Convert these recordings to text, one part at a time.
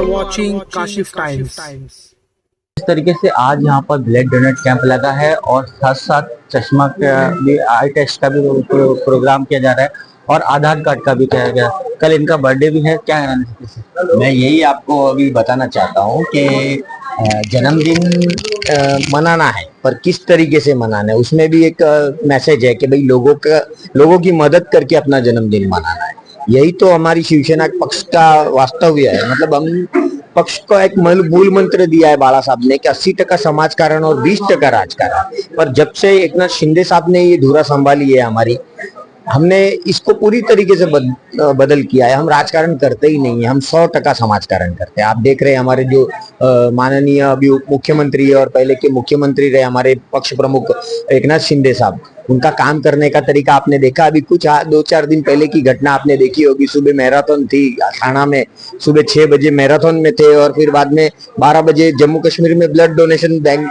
watching Kashif Times. इस तरीके से आज यहाँ पर ब्लड डोनेट कैंप लगा है और साथ साथ चश्मा का भी, आई टेस्ट का भी प्रोग्राम किया जा रहा है और आधार कार्ड का भी किया गया। कल इनका बर्थडे भी है, क्या कहना है? मैं यही आपको अभी बताना चाहता हूँ कि जन्मदिन मनाना है, पर किस तरीके से मनाना है उसमें भी एक मैसेज है कि भाई लोगों की मदद करके अपना जन्मदिन मनाना है। यही तो हमारी शिवसेना पक्ष का वास्तव्य है। मतलब हम पक्ष को एक मूल मंत्र दिया है बाला साहब ने कि 80% समाजकारण और 20% राजकारण। पर जब से एकनाथ शिंदे साहब ने ये धुरा संभाली है हमारी, हमने इसको पूरी तरीके से बदल किया है। हम राजकारण करते ही नहीं है, हम 100% समाजकारण करते हैं। आप देख रहे हैं हमारे जो माननीय अभी उप मुख्यमंत्री और पहले के मुख्यमंत्री रहे हमारे पक्ष प्रमुख एकनाथ शिंदे साहब, उनका काम करने का तरीका आपने देखा। अभी कुछ 2-4 दिन पहले की घटना आपने देखी होगी। सुबह मैराथन थी थाना में, सुबह 6 बजे मैराथन में थे और फिर बाद में 12 बजे जम्मू कश्मीर में ब्लड डोनेशन बैंक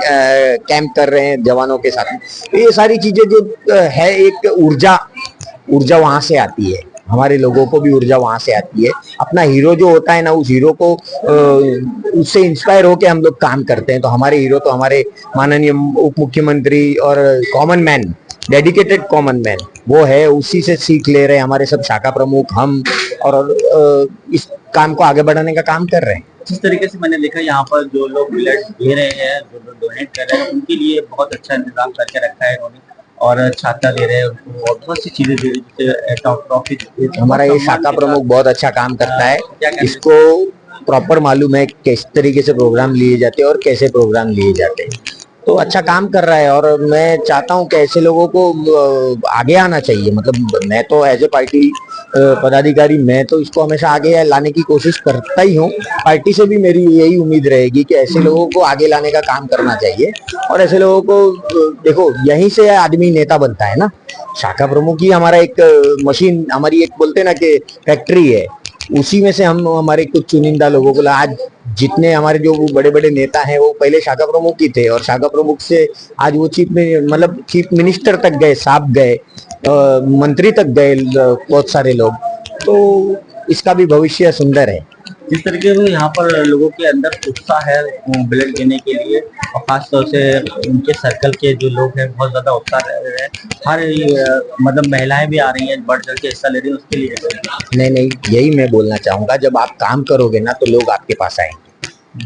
कैंप कर रहे हैं जवानों के साथ। ये सारी चीजें जो है, एक ऊर्जा वहां से आती है, हमारे लोगों को भी ऊर्जा वहां से आती है। अपना हीरो जो होता है ना, उस हीरो को उससे इंस्पायर होके हम लोग काम करते हैं। तो हमारे हीरो तो हमारे माननीय उप मुख्यमंत्री और common man, dedicated common man वो है, उसी से सीख ले रहे हैं हमारे सब शाखा प्रमुख हम, और इस काम को आगे बढ़ाने का काम कर रहे हैं। जिस तरीके से मैंने देखा यहाँ पर जो लोग ब्लड दे रहे हैं, जो लोग डोनेट कर रहे हैं, उनके लिए बहुत अच्छा इंतजाम करके रखा है इन्होंने, और छाता दे रहे हैं उनको और बहुत सी चीजें दे रहे हैं, जैसे हमारा ये शाखा प्रमुख बहुत अच्छा काम करता है। इसको प्रॉपर मालूम है किस तरीके से प्रोग्राम लिए जाते हैं और कैसे प्रोग्राम लिए जाते हैं। तो अच्छा काम कर रहा है और मैं चाहता हूं कि ऐसे लोगों को आगे आना चाहिए। मतलब मैं तो एज ए पार्टी पदाधिकारी मैं तो इसको हमेशा आगे लाने की कोशिश करता ही हूँ। पार्टी से भी मेरी यही उम्मीद रहेगी कि ऐसे लोगों को आगे लाने का काम करना चाहिए। और ऐसे लोगों को देखो, यहीं से आदमी नेता बनता है ना। शाखा प्रमुख ही हमारा एक मशीन, हमारी एक बोलते हैं ना कि फैक्ट्री है, उसी में से हम हमारे कुछ चुनिंदा लोगों को आज जितने हमारे जो बड़े बड़े नेता हैं वो पहले शाखा प्रमुख ही थे और शाखा प्रमुख से आज वो चीफ मिनिस्टर तक गए, साहब गए, मंत्री तक गए बहुत सारे लोग। तो इसका भी भविष्य सुंदर है। जिस तरीके से यहाँ पर लोगों के अंदर उत्साह है ब्लड देने के लिए, और खासतौर से उनके सर्कल के जो लोग हैं बहुत ज्यादा उत्साह रहे हैं। हर मतलब महिलाएं भी आ रही हैं, बढ़ चढ़ के हिस्सा ले रही हैं उसके लिए। नहीं, यही मैं बोलना चाहूंगा, जब आप काम करोगे ना तो लोग आपके पास आएंगे।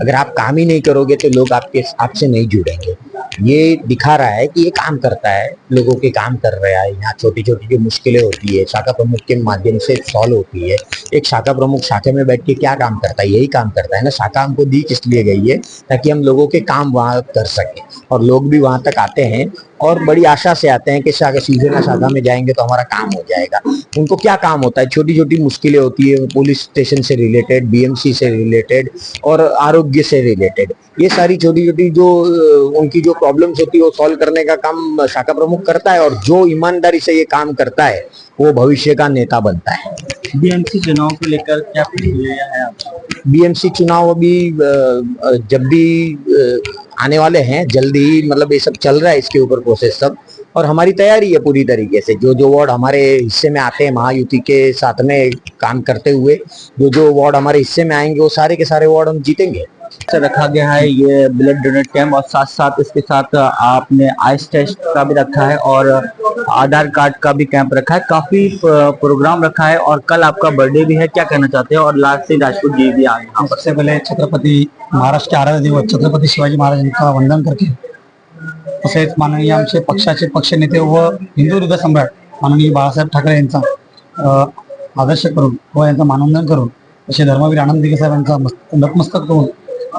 अगर आप काम ही नहीं करोगे तो लोग आपसे नहीं जुड़ेंगे। ये दिखा रहा है कि ये काम करता है, लोगों के काम कर रहा है। यहाँ छोटी छोटी जो मुश्किलें होती है शाखा प्रमुख के माध्यम से सॉल्व होती है। एक शाखा प्रमुख शाखा में बैठ के क्या काम करता है? यही काम करता है ना। शाखा हमको दी किस लिए गई है? ताकि हम लोगों के काम वहाँ कर सके, और लोग भी वहां तक आते हैं और बड़ी आशा से आते हैं कि शिवसेना शाखा में जाएंगे तो हमारा काम हो जाएगा। उनको क्या काम होता है? छोटी छोटी मुश्किलें होती है, पुलिस स्टेशन से रिलेटेड, बीएमसी से रिलेटेड और आरोग्य से रिलेटेड, ये सारी छोटी छोटी जो उनकी जो प्रॉब्लम्स होती है वो सॉल्व करने का काम शाखा प्रमुख करता है। और जो ईमानदारी से ये काम करता है वो भविष्य का नेता बनता है। बीएमसी चुनाव को लेकर क्या प्रतिक्रिया है आपकी? बीएमसी चुनाव अभी जब भी आने वाले हैं जल्दी ही, मतलब ये सब चल रहा है इसके ऊपर प्रोसेस सब, और हमारी तैयारी है पूरी तरीके से। जो वार्ड हमारे हिस्से में आते हैं महायुति के साथ में काम करते हुए, जो वार्ड हमारे हिस्से में आएंगे वो सारे के सारे वार्ड हम जीतेंगे। रखा गया है ये ब्लड डोनेट कैंप, और साथ साथ इसके साथ आपने आइस टेस्ट का भी रखा है और आधार कार्ड का भी कैंप रखा है। काफी प्रोग्राम रखा है और कल आपका बर्थडे भी है, क्या कहना चाहते हैं? और लास्ट से राजपूत जी भी आ गए। सबसे पहले छत्रपती महाराष्ट्र के आराध्य दिवस छत्रपती शिवाजी महाराजांचा वंदन करके, तसेच माननीय आमचे पक्षाचे पक्षनेते व हिंदू हृदय सम्राट माननीय बाळासाहेब ठाकरे यांचा आदर्श करून व यांचा मानवंदन करून, असे धर्मवीर आनंद दिघे साहेबांचा नतमस्तक करून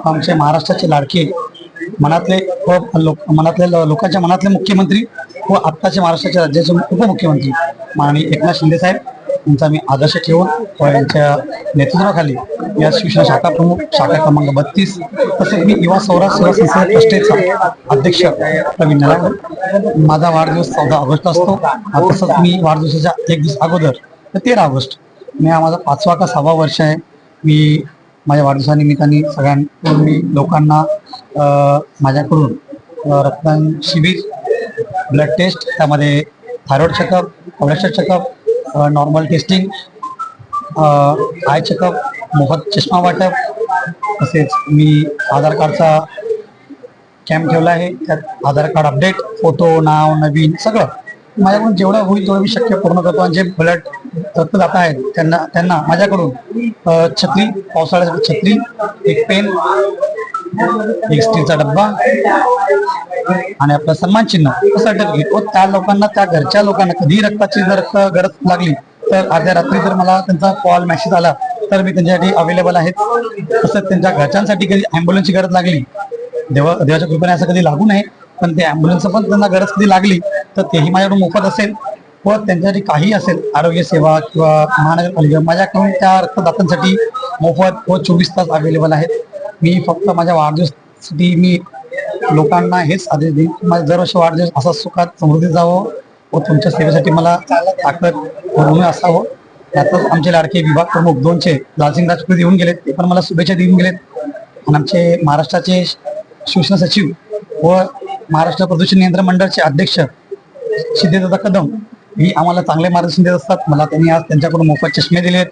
आमचे महाराष्ट्राचे लाडके मनातले लोकांच्या मनातले मुख्यमंत्री व आत्ताचे महाराष्ट्राच्या राज्याचे उपमुख्यमंत्री माननीय एकनाथ शिंदे साहेब यांचा मी आदर्श ठेवून व यांच्या नेतृत्वाखाली या शिवसेना शाखा प्रमुख शाखा क्रमांक 32 तसेच मी युवा सौराष्ट्र सेवा संस्था ट्रस्टेचा अध्यक्ष प्रवीण नलावकर, माझा वाढदिवस 14 ऑगस्ट असतो। तसंच मी वाढदिवसाच्या 1 दिवस अगोदर 13 ऑगस्ट मी हा माझा 5वा का 6वा वर्ष आहे। मी माझ्या वाढदिवसानिमित्ताने सगळ्यांकडून मी लोकांना माझ्याकडून रक्तदान शिबिर, ब्लड टेस्ट, त्यामध्ये thyroid checkup, cholesterol checkup, normal testing, आय चेकअप, मोफत चष्मा वाटप, तसेच मी आधार कार्डचा कॅम्प ठेवला आहे. त्यात आधार कार्ड अपडेट, फोटो, नाव, नवीन सगळं माझ्याकडून जेवढं होईल तेवढं मी शक्य पूर्ण करतो. आणि जे ब्लड रक्तदाता आहेत त्यांना माझ्याकडून छत्री, पावसाळ्यासाठी छत्री, एक पेन, एक स्टीलचा डब्बा आणि आपलं सन्मान चिन्ह सर्टिफिकेट व त्या लोकांना, त्या घरच्या लोकांना कधी रक्ताची जर गरज लागली तर अर्ध्या रात्री जर मला त्यांचा कॉल मेसेज आला तर मी त्यांच्यासाठी अवेलेबल आहे. तसंच त्यांच्या घरच्यांसाठी कधी ॲम्ब्युलन्सची गरज लागली, देवाच्या कृपेने असं कधी लागू नये, पण ते ॲम्ब्युलन्स पण त्यांना गरज कधी लागली तर तेही माझ्याकडून मोफत असेल. व त्यांच्यासाठी काही असेल आरोग्य सेवा किंवा महानगरपालिका, माझ्याकडून त्या रक्तदात्यांसाठी मोफत व 24 तास अवेलेबल आहेत. मी फक्त माझ्या वाढदिवसासाठी मी लोकांना हेच आदेश देईन, माझा दरवर्षी वाढदिवस असा सुखात समृद्धी जावं व तुमच्या सेवेसाठी मला ताकद भरून असावं. त्यातच आमचे लाडके विभाग प्रमुख 200 लालसिंग राजपूत येऊन गेलेत, ते पण मला शुभेच्छा देऊन गेलेत. आणि आमचे महाराष्ट्राचे शिवसेना सचिव व महाराष्ट्र प्रदूषण नियंत्रण मंडळाचे अध्यक्ष सिद्धेदादा कदम ही आम्हाला चांगले मार्गदर्शन देत असतात. मला त्यांनी आज त्यांच्याकडून मोफत चष्मे दिलेत.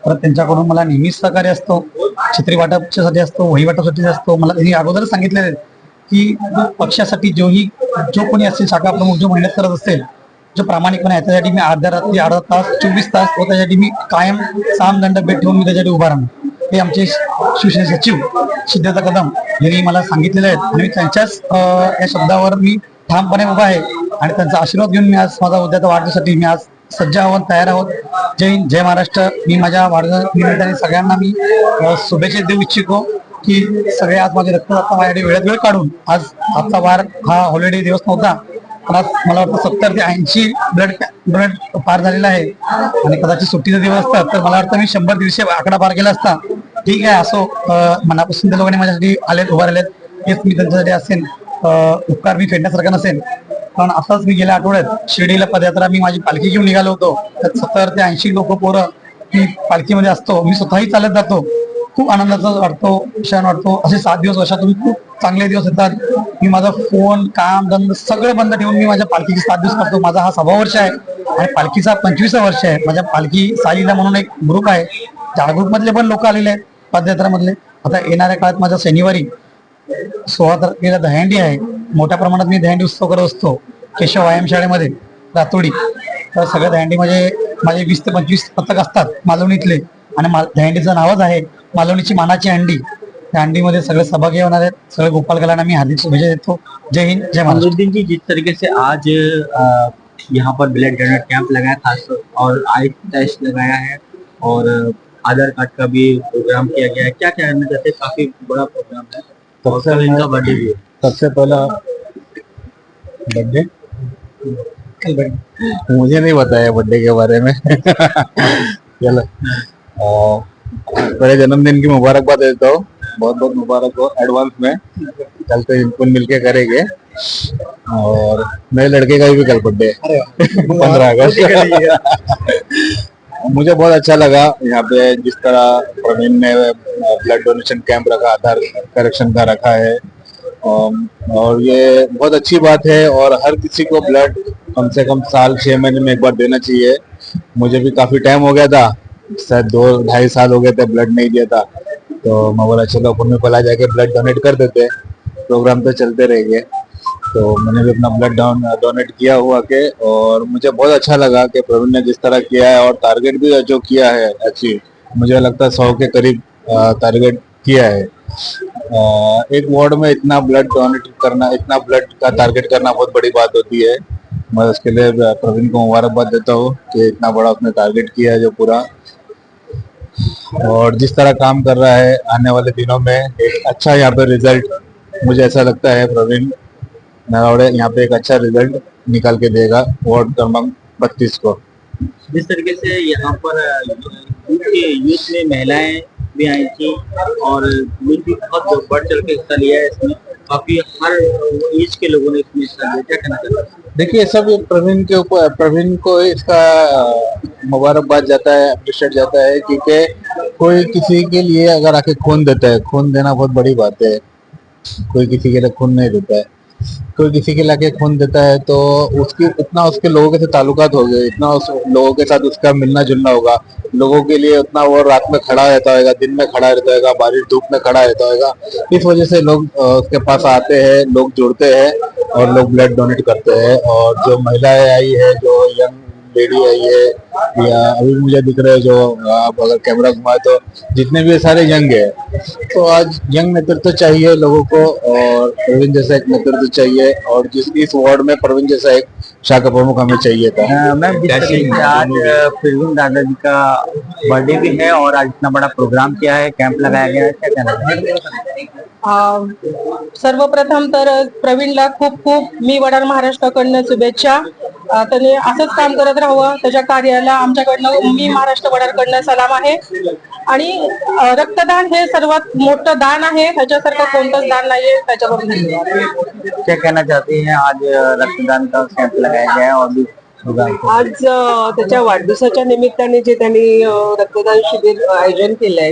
परत त्यांच्याकडून मला नेहमीच सहकार्य असतो, छत्री वाटपसाठी असतो, वही वाटपसाठी असतो. मला त्यांनी अगोदरच सांगितलेले की पक्षासाठी जो कोणी असेल शाखा प्रमुख जो मेहनत करत असेल, जो प्रामाणिकपणे आहे, त्यासाठी मी अर्धा रात्री, अर्धा तास, 24 तास व त्यासाठी मी कायम सामदंड बेट ठेवून मी त्यासाठी उभा राहणार. हे आमचे शिवसेना सचिव सिद्धेदादा कदम यांनी मला सांगितलेले आहेत आणि त्यांच्याच या शब्दावर मी ठामपणे उभा आहे. आणि त्यांचा आशीर्वाद घेऊन मी आज माझा उद्याचा वाढदिवसासाठी मी आज सज्ज आहोत, तयार आहोत. जय हिंद, जय महाराष्ट्र. मी माझ्या वाढदिवसानिमित्ताने सगळ्यांना मी शुभेच्छा देऊ इच्छितो की सगळे आज माझे रक्तदाता माझ्यासाठी वेळात वेळ काढून, आज आजचा वार हा हॉलिडे दिवस नव्हता, पण आज मला वाटतं 70 ते 80 ब्लड पार झालेला आहे. आणि कदाचित सुट्टीचा दिवस असतात तर मला वाटतं मी 100-150 आकडा पार केला असता. ठीक आहे, असो मनापासून त्या लोकांनी माझ्यासाठी उभा राहिलेत, हेच मी त्यांच्यासाठी असेल. उपकार मी फेडण्यासारखा नसेल. पण आताच मी गेल्या आठवड्यात शिर्डीला पदयात्रा मी माझी पालखी घेऊन निघालो होतो. त्यात 70 ते 80 लोक पोरं मी पालखीमध्ये असतो. मी स्वतःही चालत जातो. खूप आनंदाचा वाटतो, क्षण वाटतो. असे 7 दिवस वर्षातून खूप चांगले दिवस येतात. मी माझा फोन, काम, धंदा सगळं बंद ठेवून मी माझ्या पालखीचे 7 दिवस करतो. माझा हा 6वा वर्ष आहे आणि पालखीचा 25वा वर्ष आहे. माझ्या पालखी सालीला म्हणून एक ग्रुप आहे, त्या ग्रुपमधले पण लोक आलेले आहेत पदयात्रामधले. आता येणाऱ्या काळात माझा शनिवारी 16 तारखेला दहीहंडी आहे. मोठ्या प्रमाणात मी दहीहंडी उत्सव करत असतो केशव व्यायाम शाळेमध्ये रातोडी. तर सगळ्या दहीहंडीमध्ये माझे 20 ते 25 पथक असतात मालवणीतले. आणि दहीहंडीचं नावच आहे मालवणीची मानाची हंडी. त्या हंडीमध्ये सगळे सहभागी होणार आहेत. सगळे गोपाल गलांना मी हार्दिक शुभेच्छा देतो. जय हिंद, जय महाराष्ट्र. नजरुद्दीन जी, जिस तरीके से आज यहाँ पर ब्लड डोनेट कैंप लगाया खास और आई टेस्ट लगाया है और आधार कार्ड का भी प्रोग्राम किया गया है, क्या कहना चाहते हैं? काफी बड़ा प्रोग्राम है. सबसे इनका बर्थडे भी है. सबसे पहला बर्थडे मुझे नहीं पता है बर्थडे के बारे में. चलो, पहले जन्मदिन की मुबारकबाद देता हूँ. बहुत बहुत मुबारक हो एडवांस में. कल तो इनको मिलके करेंगे. और मेरे लड़के का भी कल बर्थडे है 15 अगस्त. मुझे बहुत अच्छा लगा यहाँ पे जिस तरह प्रवीण ने ब्लड डोनेशन कैंप रखा, आधार करेक्शन का रखा है. और ये बहुत अच्छी बात है. और हर किसी को ब्लड कम से कम साल 6 महीने में एक बार देना चाहिए. मुझे भी काफी टाइम हो गया था, शायद 2-2.5 साल हो गए थे ब्लड नहीं दिया था. तो मैं बोला चलो अपन में पला जाके ब्लड डोनेट कर देते, प्रोग्राम तो चलते रहेंगे. तो मैंने भी अपना ब्लड डोनेट किया हुआ के. और मुझे बहुत अच्छा लगा कि प्रवीण ने जिस तरह किया है और टारगेट भी जो किया है अचीव, मुझे लगता है 100 के करीब टारगेट किया है. एक वार्ड में इतना ब्लड डोनेट करना, इतना ब्लड का टारगेट करना बहुत बड़ी बात होती है. मैं उसके लिए प्रवीण को मुबारकबाद देता हूँ कि इतना बड़ा उसने टारगेट किया है जो पूरा. और जिस तरह काम कर रहा है, आने वाले दिनों में एक अच्छा यहाँ पे रिजल्ट, मुझे ऐसा लगता है प्रवीण नरावड़े यहाँ पे एक अच्छा रिजल्ट निकाल के देगा वार्ड क्रमांक 32 को. जिस तरीके से यहाँ पर यूथ में महिलाएं भी आई थी और यूथ भी बहुत बढ़ चढ़ के हिस्सा लिया है इसमें. काफी हर एज के लोगों ने इसमें हिस्सा लिया. क्या कहना चाहते हैं? देखिए, सब प्रवीण के ऊपर, प्रवीण को इसका मुबारकबाद जाता है, अप्रिशिएट जाता है, क्योंकि कोई किसी के लिए अगर आके खून देता है, खून देना बहुत बड़ी बात है. कोई किसी के लिए खून नहीं देता है. कोई किसी के लाके खून देता है तो उसकी इतना उसके लोगों के साथ ताल्लुकात हो गए, इतना उस लोगों के साथ उसका मिलना जुलना होगा, लोगों के लिए उतना वो रात में खड़ा रहता होगा, दिन में खड़ा रहता होगा, बारिश धूप में खड़ा रहता होगा। इस वजह से लोग उसके पास आते हैं, लोग जुड़ते हैं और लोग ब्लड डोनेट करते हैं। और जो महिलाएं आई है, जो यंग लेडी आई है, या अभी मुझे दिख रहे हैं जो, आप अगर कैमरा घुमाए तो जितने भी सारे यंग है, तो आज यंग नेतृत्व चाहिए लोगों को, और प्रवीण जैसा एक नेतृत्व चाहिए, और इस वार्ड में प्रवीण जैसा एक शाखा प्रमुख हमें चाहिए था। मैम, जिस तरीके से आज प्रवीण दादाजी का बर्थडे भी है और आज इतना बड़ा प्रोग्राम किया है, कैंप लगाया गया है, क्या कहना है? सर्वप्रथम तर प्रवीणला खूप खूप मी वडार महाराष्ट्राकडनं शुभेच्छा. त्याने असंच काम करत राहावं, त्याच्या कार्याला आमच्याकडनं मी महाराष्ट्र वडारकडनं सलाम आहे. आणि रक्तदान हे सर्वात मोठं दान आहे, ह्याच्यासारखं कोणतंच दान नाहीये. त्याच्याबरोबर धन्यवाद. क्या कहना चाहती हैं? आज रक्तदान का कैंप लगाया गया है और भी प्रोग्राम आज त्याच्या वाढदिवसाच्या निमित्ताने जे त्यांनी रक्तदान शिबिर आयोजन केलंय,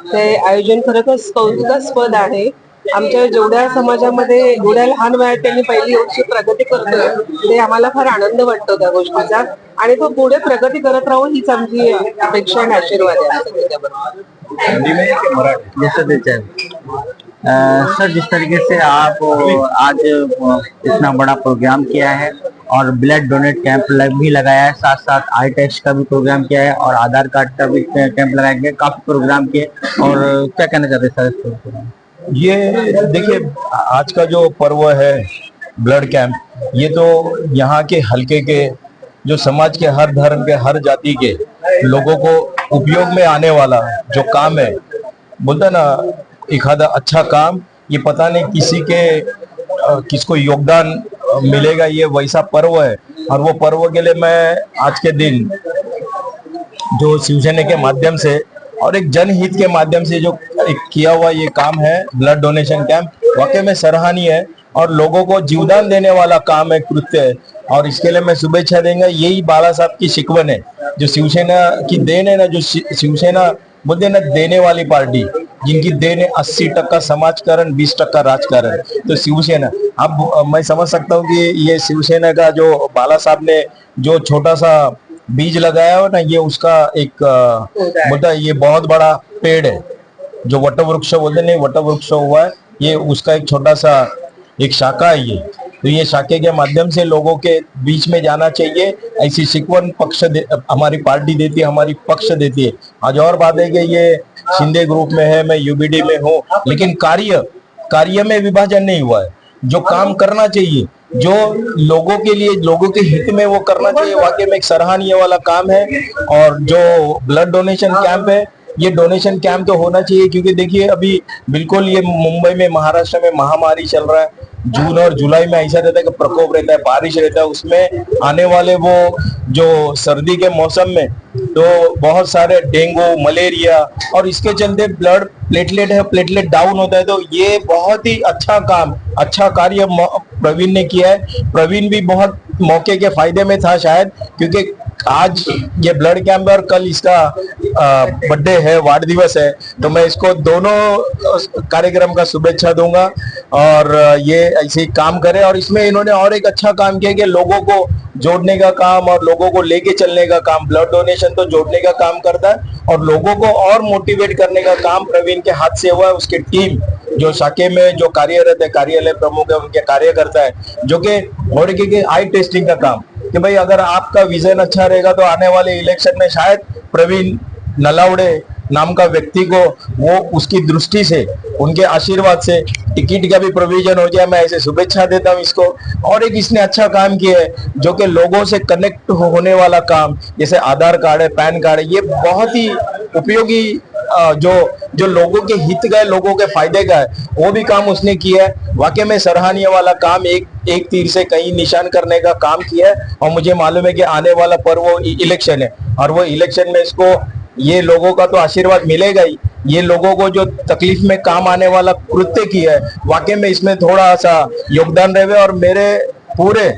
ते आयोजन खरंच कौतुकास्पद आहे. आमच्या जेवढ्या समाजामध्ये एवढ्या लहान वयात त्यांनी पहिली एवढी प्रगती करतोय, ते आम्हाला फार आनंद वाटतो त्या गोष्टीचा. आणि तो पुढे प्रगती करत राहू हीच आमची अपेक्षा आणि आशीर्वाद आहे त्याच्याबरोबर. सर, जिस तरीके से आप आज इतना बड़ा प्रोग्राम किया है और ब्लड डोनेट कैंप भी लगाया है, साथ साथ आई टेस्ट का भी प्रोग्राम किया है और आधार कार्ड का भी कैंप लगाया गया, काफी प्रोग्राम किए, और क्या कहना चाहते हैं सर? ये देखिए, आज का जो पर्व है ब्लड कैंप, ये तो यहाँ के हलके के, जो समाज के हर धर्म के, हर जाति के लोगों को उपयोग में आने वाला जो काम है, बोलता ना एक आधा अच्छा काम, ये पता नहीं किसको योगदान मिलेगा, ये वैसा पर्व है। और वो पर्व के लिए मैं आज के दिन जो शिवसेना के माध्यम से और एक जनहित के माध्यम से जो एक किया हुआ ये काम है ब्लड डोनेशन कैंप, वाकई में सराहनीय है और लोगों को जीवदान देने वाला काम है, कृत्य है, और इसके लिए मैं शुभेच्छा देंगे। यही बाला साहब की शिकवन है, जो शिवसेना की देन है ना, जो शिवसेना बोलते ना देने वाली पार्टी, जिनकी देन है 80% समाजकारण, 20% राजकारण, तो शिवसेना। अब मैं समझ सकता हूँ कि ये शिवसेना का जो बाला साहब ने जो छोटा सा बीज लगाया हो ना, ये उसका एक बोलता है ये बहुत बड़ा पेड़ है, जो वटवृक्ष बोलते नहीं, वटवृक्ष हुआ है, ये उसका एक छोटा सा एक शाखा है ये। तो ये शाखे के माध्यम से लोगों के बीच में जाना चाहिए, ऐसी शिकवन हमारी पार्टी देती है, हमारी पक्ष देती है। आज और बात है कि ये शिंदे ग्रुप में है, मैं यूबीडी में हूँ, लेकिन कार्य में विभाजन नहीं हुआ है। जो काम करना चाहिए, जो लोगों के लिए, लोगों के हित में वो करना चाहिए, वाकई में एक सराहनीय वाला काम है। और जो ब्लड डोनेशन कैंप है, ये डोनेशन कैंप तो होना चाहिए, क्योंकि देखिए अभी बिल्कुल ये मुंबई में, महाराष्ट्र में महामारी चल रहा है। जून और जुलाई में ऐसा रहता है कि प्रकोप रहता है, बारिश रहता है, उसमें आने वाले वो जो सर्दी के मौसम में तो बहुत सारे डेंगू, मलेरिया, और इसके चलते ब्लड प्लेटलेट है, प्लेटलेट डाउन होता है। तो ये बहुत ही अच्छा काम, अच्छा कार्य प्रवीण ने किया है। प्रवीण भी बहुत मौके के फायदे में था शायद, क्योंकि आज ये ब्लड कैंप और कल इसका बर्थडे है, वार्ड दिवस है, तो मैं इसको दोनों कार्यक्रम का शुभेच्छा दूंगा और ये ऐसे ही काम करे। और इसमें इन्होंने और एक अच्छा काम किया कि लोगों को जोड़ने का काम और लोगों को लेके चलने का काम। ब्लड डोनेशन तो जोड़ने का काम करता है और लोगों को और मोटिवेट करने का काम प्रवीण के हाथ से हुआ है। उसकी टीम जो शाखे में जो कार्यरत है, कार्यालय प्रमुख है, उनके कार्यकर्ता है, जो कि और आई टेस्टिंग का काम, कि भाई अगर आपका विजन अच्छा रहेगा तो आने वाले इलेक्शन में शायद प्रवीण नलावड़े नाम का व्यक्ति को वो उसकी दृष्टि से, उनके आशीर्वाद से टिकट का भी प्रोविजन हो जाए। मैं ऐसे शुभेच्छा देता हूँ इसको। और एक इसने अच्छा काम किया है, जो कि लोगों से कनेक्ट होने वाला काम, जैसे आधार कार्ड है, पैन कार्ड है, ये बहुत ही उपयोगी जो लोगों के हित का है, लोगों के फायदे का है, वो भी काम उसने किया है। वाकई में सराहनीय वाला काम, एक तीर से कई निशान करने का काम किया है। और मुझे मालूम है कि आने वाला पर्व इलेक्शन है, और वो इलेक्शन में इसको ये लोगों का तो आशीर्वाद मिलेगा ही, ये लोगों को जो तकलीफ में काम आने वाला कृत्य किया है, वाकई में इसमें थोड़ा सा योगदान रहे। और मेरे पूरे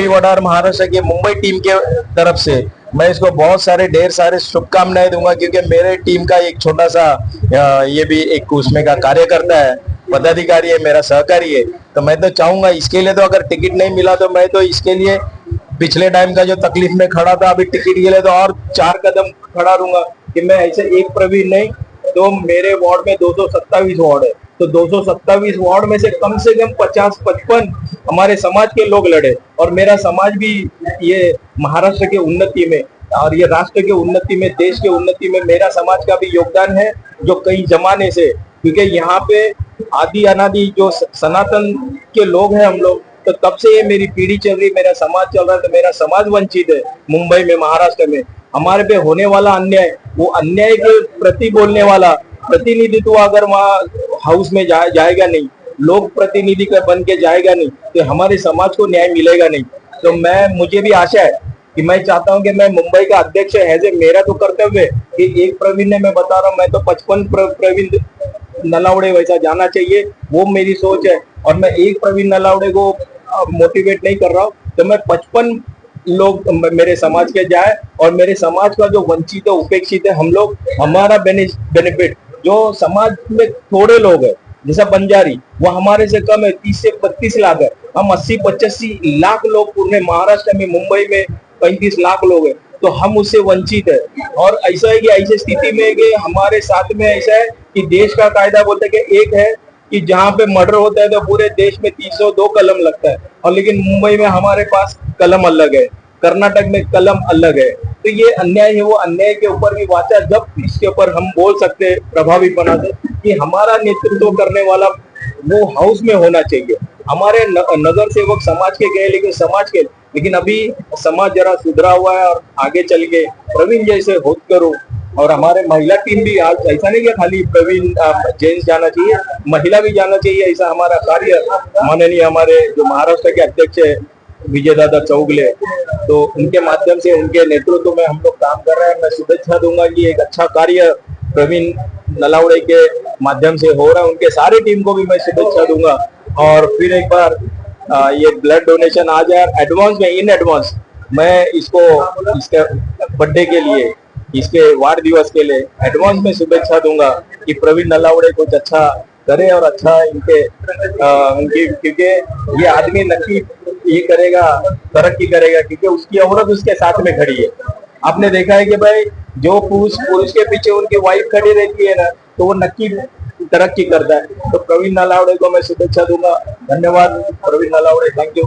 वडार महाराष्ट्र के मुंबई टीम के तरफ से मैं इसको बहुत सारे ढेर सारे शुभकामनाएं दूंगा, क्योंकि मेरे टीम का एक छोटा सा ये भी एक उसमें का कार्यकर्ता है, पदाधिकारी है, मेरा सहकारी है, तो मैं तो चाहूंगा इसके लिए, तो अगर टिकट नहीं मिला तो मैं तो इसके लिए पिछले टाइम का जो तकलीफ में खड़ा था, अभी टिकट के लिए तो और 4 कदम खड़ा रहूंगा कि मैं ऐसे एक प्रवीण नहीं, तो मेरे वार्ड में 227 वार्ड है, तो 227 वार्ड में से कम 50-55 हमारे समाज के लोग लड़े, और मेरा समाज भी ये महाराष्ट्र के उन्नति में और ये राष्ट्र के उन्नति में, देश के उन्नति में मेरा समाज का भी योगदान है, जो कई जमाने से, क्योंकि यहाँ पे आदि अनादि जो सनातन के लोग हैं हम लोग, तो तब से ये मेरी पीढ़ी चल रही, मेरा समाज चल रहा है, तो मेरा समाज वंचित है। मुंबई में, महाराष्ट्र में हमारे पे होने वाला अन्याय, वो अन्याय के प्रति बोलने वाला प्रतिनिधित्व अगर वहाँ हाउस में जाएगा नहीं, लोक प्रतिनिधि का बन के जाएगा नहीं, तो हमारे समाज को न्याय मिलेगा नहीं। तो मुझे भी आशा है कि मैं चाहता हूं कि मैं मुंबई का अध्यक्ष है, मेरा तो कर्तव्य है कि एक प्रवीण ने, मैं बता रहा हूं, मैं तो 55 प्रवीण नलावड़े वैसा जाना चाहिए, वो मेरी सोच है, और मैं एक प्रवीण नलावड़े को मोटिवेट नहीं कर रहा हूँ, तो मैं 55 लोग मेरे समाज के जाए, और मेरे समाज का जो वंचित है, उपेक्षित है, हम लोग, हमारा बेनिफिट, जो समाज में थोड़े लोग हैं जैसा बंजारी, वो हमारे से कम है, 30 से 32 लाख है, हम 80-85 लाख लोग पूरे महाराष्ट्र में, मुंबई में 35 लाख लोग हैं, तो हम उससे वंचित है। और ऐसा है कि ऐसी स्थिति में कि हमारे साथ में ऐसा है कि देश का कायदा बोलता है कि एक है कि जहाँ पे मर्डर होता है तो पूरे देश में 302 कलम लगता है, और लेकिन मुंबई में हमारे पास कलम अलग है, कर्नाटक में कलम अलग है। तो ये अन्याय है, वो अन्याय के ऊपर भी वाचा, जब इसके ऊपर हम बोल सकते हैं प्रभावी बना दे कि हमारा नेतृत्व करने वाला वो हाउस में होना चाहिए। हमारे नगर सेवक समाज के गए, लेकिन समाज के, लेकिन अभी समाज जरा सुधरा हुआ है, और आगे चल के प्रवीण जैसे होत करो। और हमारे महिला टीम भी, आज ऐसा नहीं कि खाली प्रवीण जेंट्स जाना चाहिए, महिला भी जाना चाहिए, ऐसा हमारा कार्य माननीय हमारे जो महाराष्ट्र के अध्यक्ष है विजय दादा चौगले, तो उनके माध्यम से, उनके नेतृत्व में हम लोग काम कर रहे हैं। मैं शुभेच्छा दूंगा कि एक अच्छा कार्य प्रवीण नलावड़े के माध्यम से हो रहा है, उनके सारे टीम को भी मैं शुभेच्छा दूंगा। और फिर एक बार ये ब्लड डोनेशन आ जाए एडवांस में, इन एडवांस मैं इसको, इसके बर्थडे के लिए, इसके वार्ड दिवस के लिए एडवांस में शुभेच्छा दूंगा कि प्रवीण नलावड़े कुछ अच्छा करे, और अच्छा इनके उनकी, क्योंकि ये आदमी नक्की ये करेगा, तरक्की करेगा, क्योंकि उसकी औरत उसके साथ में खड़ी है। आपने देखा है कि भाई जो पुरुष के पीछे उनकी वाइफ खड़ी रहती है ना, तो वो नक्की तरक्की करता है। तो प्रवीण नलावड़े को मैं शुभेच्छा दूंगा। धन्यवाद प्रवीण नलावड़े, थैंक यू।